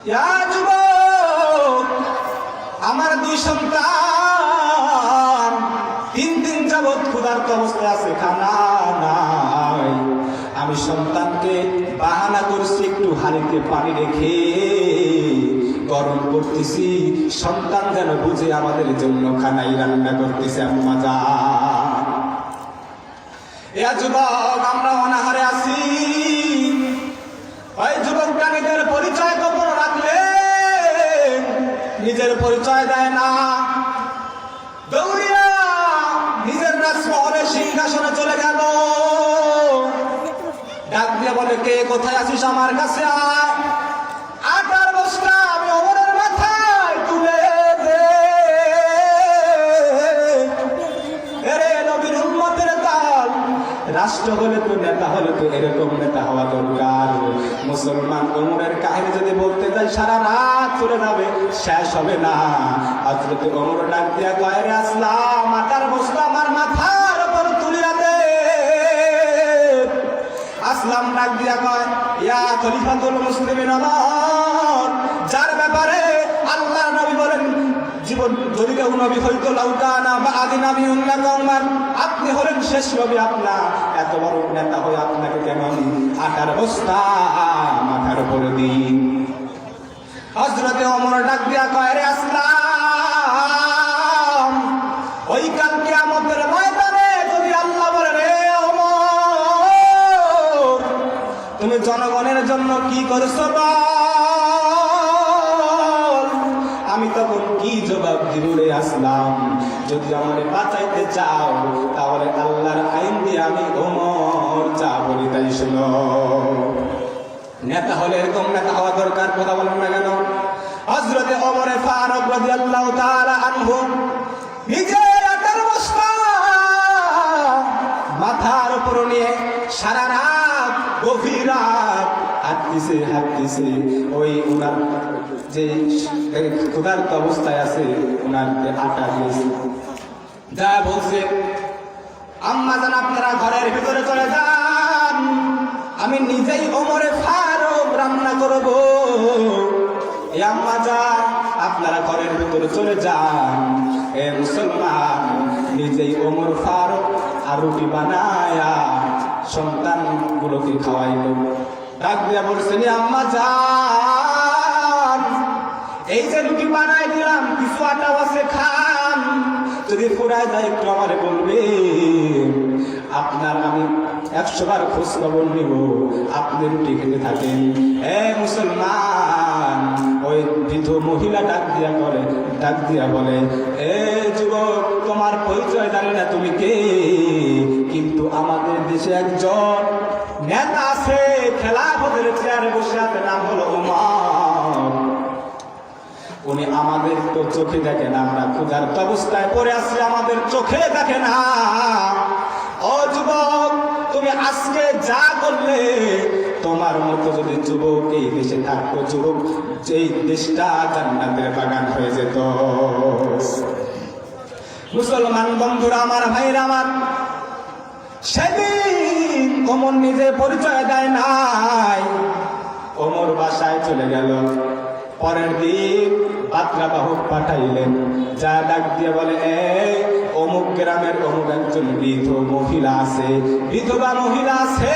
যুবক, আমার দুই সন্তান 3 দিন যাবৎ ক্ষুধার্ত অবস্থায় আছে, খানা নাই। আমি সন্তানকে বাহানা করছি একটু হাঁড়িতে পানি রেখে গরম করতেছি, সন্তান যেন বুঝে আমাদের জন্য খানাই রান্না করতেছে। আম্মা জান, যুবক, আমরা অনাহারে আছি। ওই যুবকটা নিজের পরিচয় গোপন রাখলে নিজের পরিচয় দেয় না, দৌড়িয়া নিজের রাজমহলের সিংহাসনে চলে গেল। ডাক দিয়ে বলে, কে কোথায় আছিস? আমার কাছে আয়। আটার বস্তা আমি ওমরের মাথায় তুলে দে। এরে নবীর উম্মতের দল, রাষ্ট্র হলে তো, নেতা হলে তো এরকম নেতা হওয়া দরকার। মুসলমান ওমরের কাহিনী যদি বলতে যাই সারা রাত চলে যাবে, শেষ হবে না। হযরত ওমর ডাক দিয়া কয়, রে আসলাম, আটার বস্তা আমার মাথার উপর তুলিয়া দে। আসলাম ডাক দিয়া কয়, ইয়া খলিফাতুল মুসলিমিন ওমর, যার ব্যাপারে আল্লাহ নবী বলেন, জীবন যদি কেউ নবী হইতো লাউকানা বা আদি নবী উন্নাকমান, আপনি হলেন শেষ নবী। আপনার এত বড় নেতা হয়ে আপনাকে কেন আটার বস্তা মাথার উপরে দিন? হযরতে ওমর ডাক দিয়া কয়, রে আসলাম, ওই কাল কিয়ামতের ময়দানে যদি আল্লাহ বলে, রে ওমর, তুমি জনগণের জন্য কি করছো বল, আমি তখন কি জবাব দিব? রে আসলাম, যদি আমাকে বাঁচাইতে চাও তাহলে আল্লাহর আইন দিয়ে আমি ওমর যা বলি তাই শুনো। নেতা হলে এরকম নেতা হওয়া দরকার, কথা বলেন না কেন? হযরতে ওমর ফারুক রাদিয়াল্লাহু তাআলা আনহু নিজের আটার বস্তা মাথার উপর নিয়ে সারা রাত, গভীর রাত হাঁটতেছে। ওই উনার যে ক্ষুধার্ত অবস্থায় আছে, উনার আটা দিয়েছে, যা বলছে, আম্মা জান আপনারা ঘরের ভিতরে চলে যান, আমি নিজেই ওমরে ফারুক রান্না করব। এই আম্মা জান আপনারা ঘরের ভিতরে চলে যান। এ মুসলমান, নিজেই ওমর ফারুক আর রুটি বানায়া সন্তান গুলোকে খাওয়াইল। ডাক দিয়া বলছেন, আম্মা জান, এই যে রুটি বানাই দিলাম, কিছু আটা আছে, খান, যদি ফুরায় যায় একটু আমারে বলবে। আপনার আমি 100 বার খোঁজ খবর নিব, আপনি রুটি খেতে থাকেন। মুসলমান, ওই বৃদ্ধ মহিলা ডাক দিয়া বলে, এ যুবক, তোমার পরিচয় জানি না তুমি কে, কিন্তু আমাদের দেশে একজন নেতা আছে, খেলাফতের চেয়ারে বসে আছে, নাম হলো ওমর। উনি আমাদের তো চোখে দেখে না, আমরা ক্ষুধার্ত অবস্থায় পড়ে আছি, আমাদের চোখে দেখে না। ও যুবক, তুমি আজকে যা করলে, তোমার মতো যদি যুবক এই দেশে থাকতো, যুবক, এই দেশটা জান্নাতের বাগান হয়ে যেত। মুসলমান বন্ধুরা আমার, ভাইরা আমার, সেদিন ওমর নিজে পরিচয় দেয় নাই, ওমর বাসায় চলে গেল। পরের দিন পাত্রাবাহক পাঠাইলেন, যা ডাক দিয়ে বলে, অমুক গ্রামের অমুক একজন বৃদ্ধ মহিলা আছে, বিধবা মহিলা আছে,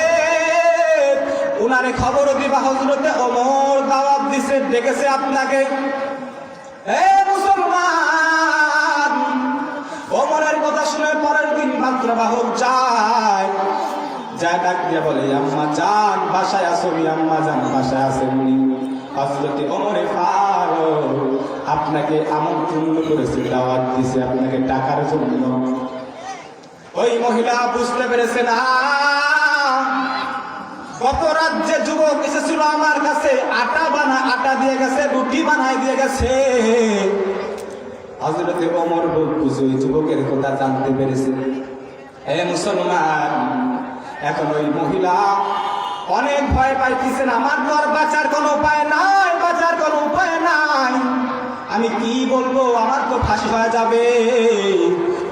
উনারে খবর দিবা, হযরতে ওমর দাওয়াত দিছে, ডেকেছে আপনাকে। মুসলমান, ওমরের কথা শুনে পরের দিন পাত্রবাহক যায়, যা ডাক দিয়ে বলে, আম্মা জান বাসায় আসবি? আম্মা জান বাসায় আসেননি। হযরতে ওমর ফারুক আপনাকে আমন্ত্রণ করেছে, দাওয়াত দিয়েছে আপনাকে টাকার জন্য। ওই মহিলা বুঝতে পেরেছে না, গত রাত যে যুবক এসেছিল আমার কাছে, আটা দিয়ে গেছে, রুটি বানাই দিয়ে গেছে। হযরতে ওমর বুঝে ওই যুবকের কথা জানতে পেরেছে। মুসলমান, এখন ওই মহিলা অনেক ভয় পাইতেছেন, আমার তো আর বাঁচার কোনো উপায় নাই, বাঁচার কোনো উপায় নাই, আমি কি বলবো, আমার তো ফাঁসি হয়ে যাবে।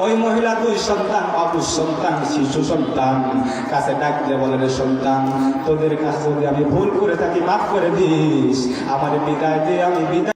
ওই ওই মহিলা দুই সন্তান, অবুঝ সন্তান, শিশু সন্তান কাছে ডাকলে বলে, রে সন্তান, তোদের কাছে যদি আমি ভুল করে থাকি মাফ করে দিস, আমার বিদায় দিয়ে আমি বিদায়